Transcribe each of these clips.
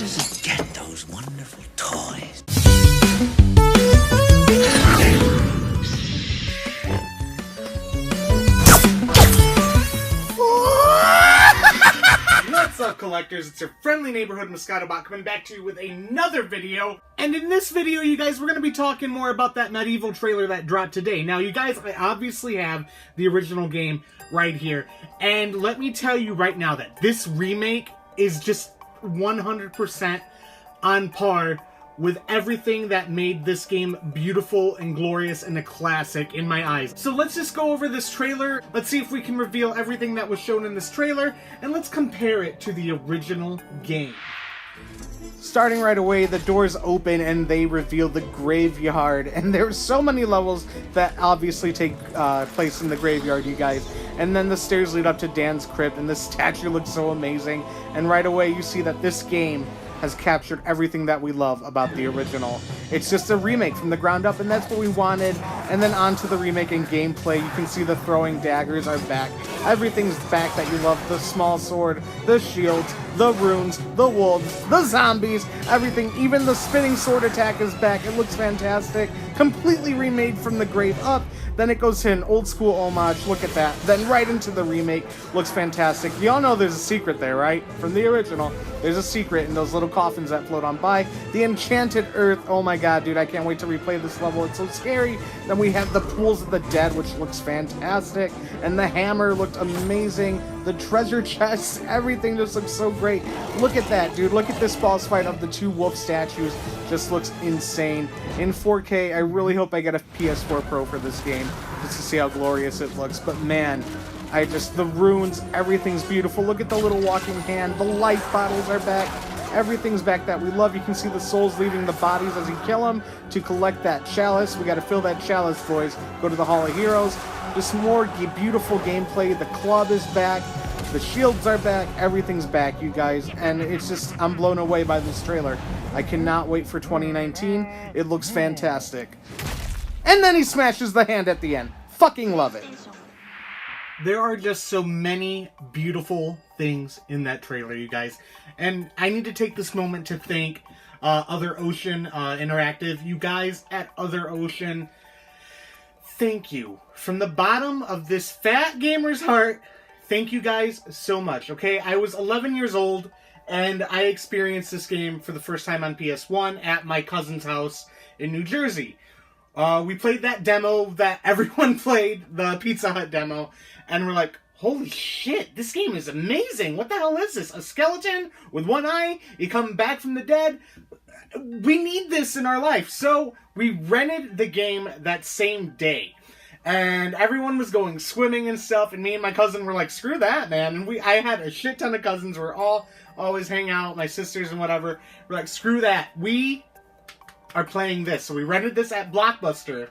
does he get those wonderful toys? What's up, collectors? It's your friendly neighborhood Moescato bot coming back to you with another video. And in this video, you guys, we're going to be talking more about that Medieval trailer that dropped today. Now, you guys, I obviously have the original game right here. And let me tell you right now that this remake is just 100% on par with everything that made this game beautiful and glorious and a classic in my eyes. So let's just go over this trailer. Let's see if we can reveal everything that was shown in this trailer, and let's compare it to the original game. Starting right away, the doors open and they reveal the graveyard, and there's so many levels that obviously take place in the graveyard, you guys. And then the stairs lead up to Dan's crypt, and the statue looks so amazing. And right away you see that this game has captured everything that we love about the original. It's just a remake from the ground up, and that's what we wanted. And then on to the remake and gameplay. You can see the throwing daggers are back. Everything's back that you love. The small sword, the shields, the runes, the wolves, the zombies, everything. Even the spinning sword attack is back. It looks fantastic. Completely remade from the grave up. Then it goes to an old school homage. Look at that. Then right into the remake. Looks fantastic. Y'all know there's a secret there, right? From the original. There's a secret in those little coffins that float on by. The Enchanted Earth. Oh my god, dude. I can't wait to replay this level. It's so scary. Then we have the Pools of the Dead, which looks fantastic. And the hammer looked amazing. The treasure chests. Everything just looks so great. Look at that, dude. Look at this boss fight of the two wolf statues. Just looks insane. In 4K, I really hope I get a PS4 Pro for this game, just to see how glorious it looks. But man, the runes, everything's beautiful. Look at the little walking hand. The life bottles are back. Everything's back that we love. You can see the souls leaving the bodies as you kill them to collect that chalice. We got to fill that chalice, boys. Go to the Hall of Heroes. Just more beautiful gameplay. The club is back. The shields are back. Everything's back, you guys. And it's just, I'm blown away by this trailer. I cannot wait for 2019. It looks fantastic. And then he smashes the hand at the end. Fucking love it. There are just so many beautiful things in that trailer, you guys. And I need to take this moment to thank Other Ocean Interactive. You guys at Other Ocean, thank you. From the bottom of this fat gamer's heart, thank you guys so much, okay? I was 11 years old, and I experienced this game for the first time on PS1 at my cousin's house in New Jersey. We played that demo that everyone played, the Pizza Hut demo, and we're like, holy shit, this game is amazing. What the hell is this? A skeleton with one eye? You come back from the dead? We need this in our life. So we rented the game that same day. And everyone was going swimming and stuff, and me and my cousin were like, screw that, man. And I had a shit ton of cousins. We're all always hang out, my sisters and whatever. We're like, screw that. We are playing this. So we rented this at Blockbuster,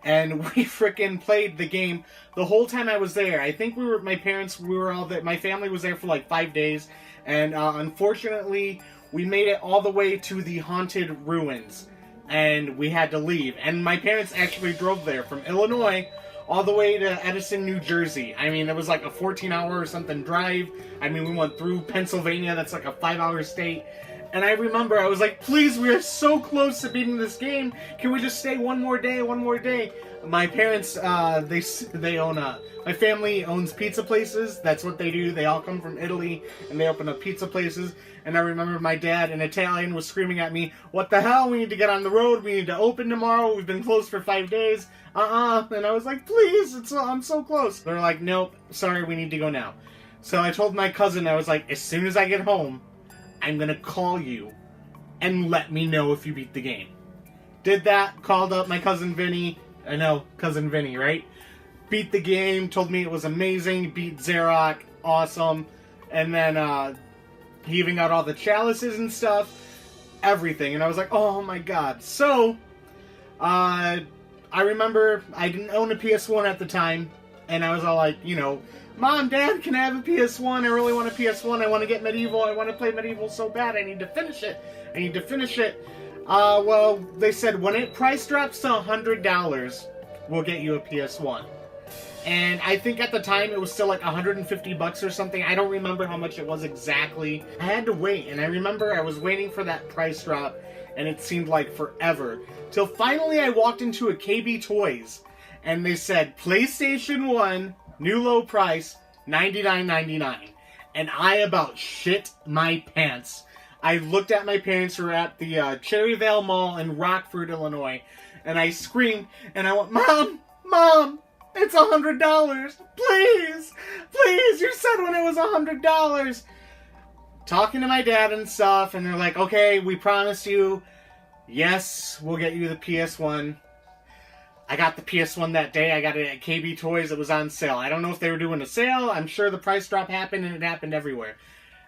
and we freaking played the game the whole time I was there. I think my family was there for like 5 days, and unfortunately, we made it all the way to the haunted ruins, and we had to leave. And my parents actually drove there from Illinois all the way to Edison, New Jersey. I mean, it was like a 14-hour or something drive. I mean, we went through Pennsylvania. That's like a 5-hour state. And I remember I was like, please, we are so close to beating this game. Can we just stay one more day? My parents, they own my family owns pizza places. That's what they do. They all come from Italy, and they open up pizza places. And I remember my dad, an Italian, was screaming at me, what the hell? We need to get on the road. We need to open tomorrow. We've been closed for 5 days. And I was like, please, I'm so close. They're like, nope, sorry, we need to go now. So I told my cousin, I was like, as soon as I get home, I'm going to call you and let me know if you beat the game. Did that, called up my cousin Vinny. I know, cousin Vinny, right? Beat the game, told me it was amazing, beat Xerox, awesome. And then he even got all the chalices and stuff, everything. And I was like, oh my god. So, I remember I didn't own a PS1 at the time, and I was all like, Mom, Dad, can I have a PS1? I really want a PS1. I want to get Medieval. I want to play Medieval so bad. I need to finish it. Well, they said when price drops to $100, we'll get you a PS1. And I think at the time it was still like 150 bucks or something. I don't remember how much it was exactly. I had to wait, and I remember I was waiting for that price drop, and it seemed like forever. Till finally I walked into a KB Toys, and they said, PlayStation 1, new low price, $99.99. And I about shit my pants. I looked at my parents who were at the Cherryvale Mall in Rockford, Illinois, and I screamed, and I went, Mom, it's $100. Please, you said when it was $100. Talking to my dad and stuff, and they're like, okay, we promise you, yes, we'll get you the PS1. I got the PS1 that day. I got it at KB Toys. It was on sale. I don't know if they were doing a sale. I'm sure the price drop happened, and it happened everywhere.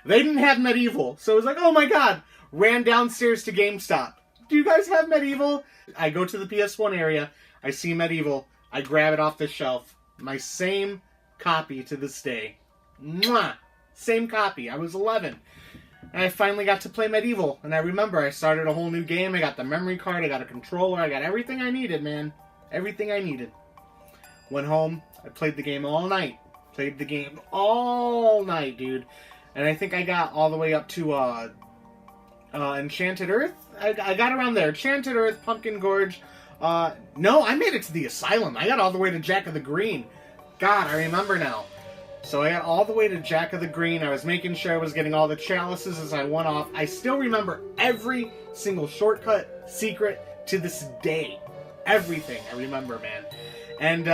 They didn't have Medieval, so it was like, oh my god. Ran downstairs to GameStop. Do you guys have Medieval? I go to the PS1 area. I see Medieval. I grab it off the shelf. My same copy to this day. Mwah! Same copy. I was 11. And I finally got to play Medieval. And I remember I started a whole new game. I got the memory card. I got a controller. I got everything I needed, man. Everything I needed. Went home. I played the game all night. Played the game all night, dude. And I think I got all the way up to Enchanted Earth. I got around there. Enchanted Earth, Pumpkin Gorge. No, I made it to the Asylum. I got all the way to Jack of the Green. God, I remember now. So I got all the way to Jack of the Green. I was making sure I was getting all the chalices as I went off. I still remember every single shortcut, secret, to this day. Everything I remember, man. And,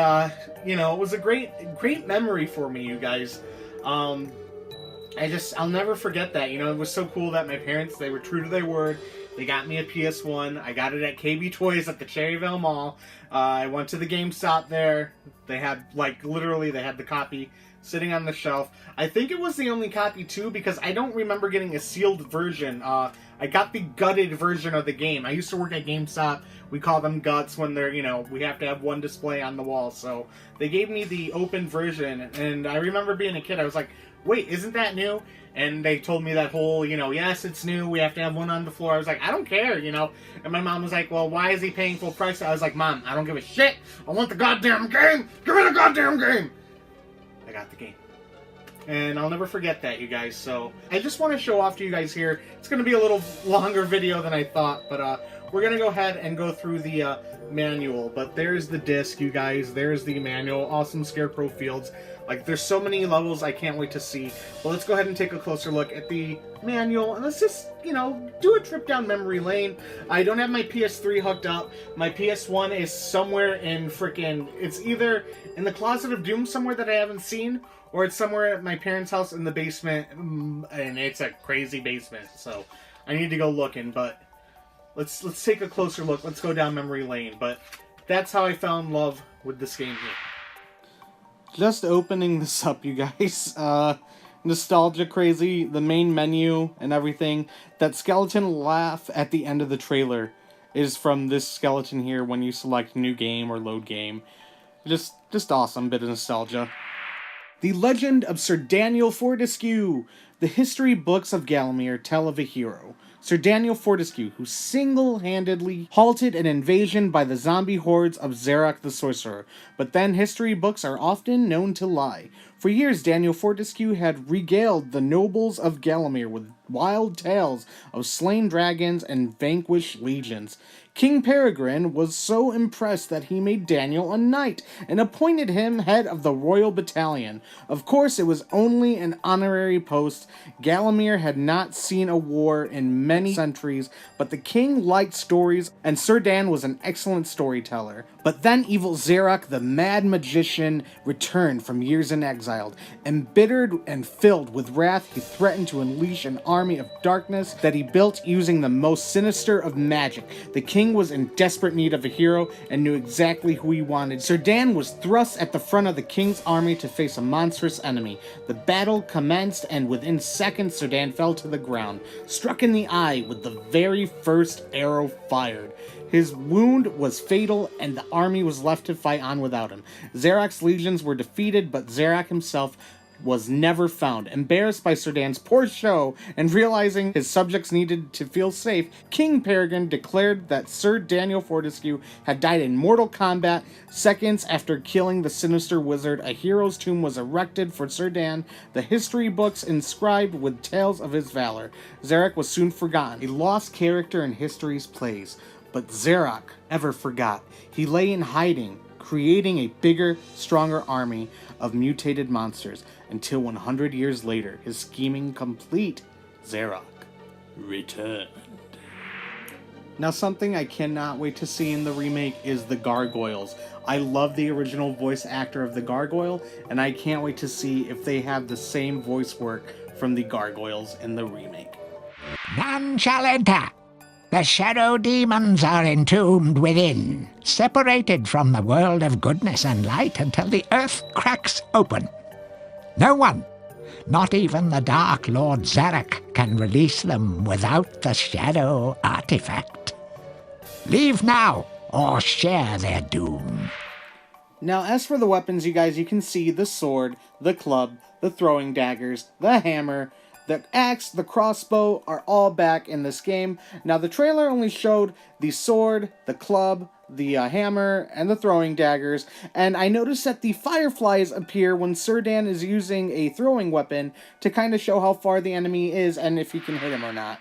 you know, it was a great memory for me, you guys. I'll never forget that. You know, it was so cool that my parents, they were true to their word. They got me a PS1. I got it at KB Toys at the Cherryvale Mall. I went to the GameStop there. They had, like, literally, they had the copy sitting on the shelf. I think it was the only copy, too, because I don't remember getting a sealed version. I got the gutted version of the game. I used to work at GameStop. We call them guts when they're, you know, we have to have one display on the wall. So they gave me the open version, and I remember being a kid, I was like, wait, isn't that new? And they told me that whole, you know, yes, it's new, we have to have one on the floor. I was like, I don't care, you know. And my mom was like, well, why is he paying full price? I was like, Mom, I don't give a shit. I want the goddamn game. Give me the goddamn game. I got the game. And I'll never forget that, you guys. So I just want to show off to you guys here. It's going to be a little longer video than I thought, but we're going to go ahead and go through the manual. But there's the disc, you guys. There's the manual. Awesome Scarecrow Fields. Like, there's so many levels I can't wait to see. But let's go ahead and take a closer look at the manual. And let's just, you know, do a trip down memory lane. I don't have my PS3 hooked up. My PS1 is somewhere in frickin'... It's either in the Closet of Doom somewhere that I haven't seen, or it's somewhere at my parents' house in the basement. And it's a crazy basement. So I need to go looking. But let's take a closer look. Let's go down memory lane. But that's how I fell in love with this game here. Just opening this up, you guys. Nostalgia crazy, the main menu and everything. That skeleton laugh at the end of the trailer is from this skeleton here when you select new game or load game. Just awesome bit of nostalgia. The Legend of Sir Daniel Fortescue. The history books of Gallowmere tell of a hero, Sir Daniel Fortescue, who single-handedly halted an invasion by the zombie hordes of Zarok the Sorcerer. But then history books are often known to lie. For years, Daniel Fortescue had regaled the nobles of Gallowmere with wild tales of slain dragons and vanquished legions. King Peregrine was so impressed that he made Daniel a knight and appointed him head of the royal battalion. Of course, it was only an honorary post. Gallowmere had not seen a war in many centuries, but the king liked stories, and Sir Dan was an excellent storyteller. But then evil Zarok, the mad magician, returned from years in exile. Embittered and filled with wrath, he threatened to unleash an army of darkness that he built using the most sinister of magic. The king was in desperate need of a hero and knew exactly who he wanted. Sir Dan was thrust at the front of the king's army to face a monstrous enemy. The battle commenced, and within seconds Sir Dan fell to the ground, struck in the eye with the very first arrow fired. His wound was fatal, and the army was left to fight on without him. Zarok's legions were defeated, but Zarok himself was never found. Embarrassed by Sir Dan's poor show and realizing his subjects needed to feel safe, King Peregrine declared that Sir Daniel Fortescue had died in mortal combat. Seconds after killing the sinister wizard, a hero's tomb was erected for Sir Dan, the history books inscribed with tales of his valor. Zarek was soon forgotten, a lost character in history's plays. But Zarek never forgot. He lay in hiding, creating a bigger, stronger army of mutated monsters, until 100 years later, his scheming complete, Zarek returned. Now, something I cannot wait to see in the remake is the gargoyles. I love the original voice actor of the gargoyle, and I can't wait to see if they have the same voice work from the gargoyles in the remake. None shall enter. The shadow demons are entombed within, separated from the world of goodness and light until the earth cracks open. No one, not even the Dark Lord Zarek, can release them without the shadow artifact. Leave now, or share their doom. Now, as for the weapons, you guys, you can see the sword, the club, the throwing daggers, the hammer, the axe, the crossbow are all back in this game. Now, the trailer only showed the sword, the club, the hammer, and the throwing daggers, and I noticed that the fireflies appear when Sir Dan is using a throwing weapon to kind of show how far the enemy is and if you can hit him or not.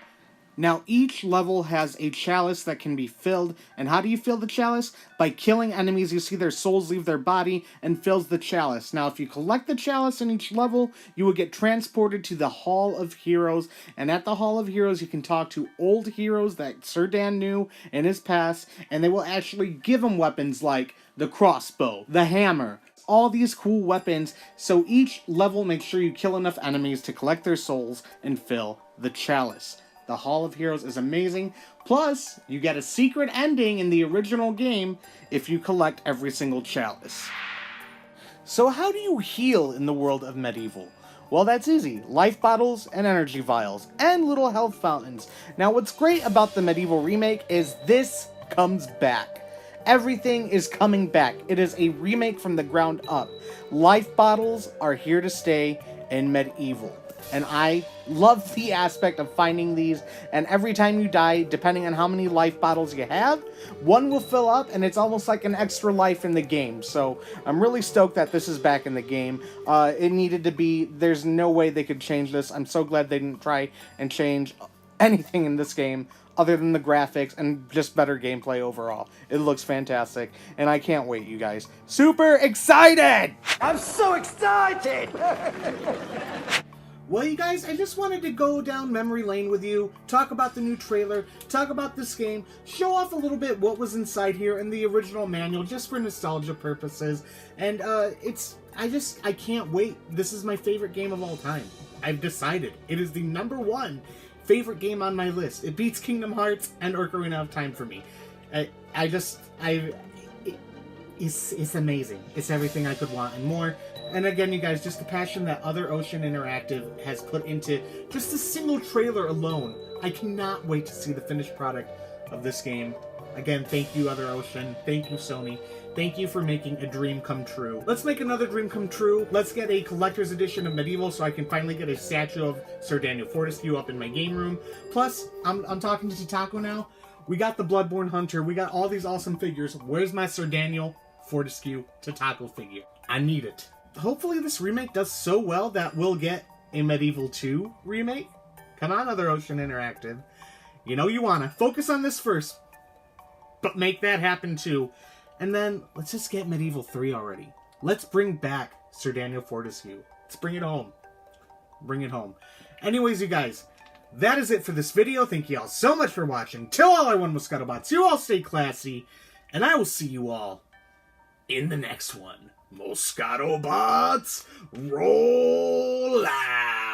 Now, each level has a chalice that can be filled, and how do you fill the chalice? By killing enemies. You see their souls leave their body and fills the chalice. Now, if you collect the chalice in each level, you will get transported to the Hall of Heroes, and at the Hall of Heroes, you can talk to old heroes that Sir Dan knew in his past, and they will actually give him weapons like the crossbow, the hammer, all these cool weapons. So each level, make sure you kill enough enemies to collect their souls and fill the chalice. The Hall of Heroes is amazing. Plus, you get a secret ending in the original game if you collect every single chalice. So how do you heal in the world of Medieval? Well, that's easy. Life bottles and energy vials and little health fountains. Now, what's great about the Medieval Remake is this comes back. Everything is coming back. It is a remake from the ground up. Life bottles are here to stay in Medieval. And I love the aspect of finding these, and every time you die, depending on how many life bottles you have, one will fill up, and it's almost like an extra life in the game. So I'm really stoked that this is back in the game. It needed to be. There's no way they could change this. I'm so glad they didn't try and change anything in this game other than the graphics and just better gameplay overall. It looks fantastic, and I can't wait, you guys. Super excited! I'm so excited! Well, you guys, I just wanted to go down memory lane with you, talk about the new trailer, talk about this game, show off a little bit what was inside here in the original manual, just for nostalgia purposes. And I can't wait. This is my favorite game of all time. I've decided. It is the #1 favorite game on my list. It beats Kingdom Hearts and Ocarina of Time for me. It's amazing. It's everything I could want and more. And again, you guys, just the passion that Other Ocean Interactive has put into just a single trailer alone. I cannot wait to see the finished product of this game. Again, thank you, Other Ocean. Thank you, Sony. Thank you for making a dream come true. Let's make another dream come true. Let's get a collector's edition of Medieval so I can finally get a statue of Sir Daniel Fortescue up in my game room. Plus, I'm talking to Tataco now. We got the Bloodborne Hunter. We got all these awesome figures. Where's my Sir Daniel Fortescue Tataco figure? I need it. Hopefully this remake does so well that we'll get a Medieval 2 remake. Come on, Other Ocean Interactive. You know you wanna. Focus on this first, but make that happen too. And then, let's just get Medieval 3 already. Let's bring back Sir Daniel Fortescue. Let's bring it home. Bring it home. Anyways, you guys, that is it for this video. Thank you all so much for watching. Till all our one Moescato bots, you all stay classy, and I will see you all in the next one. Moescato bots, roll out!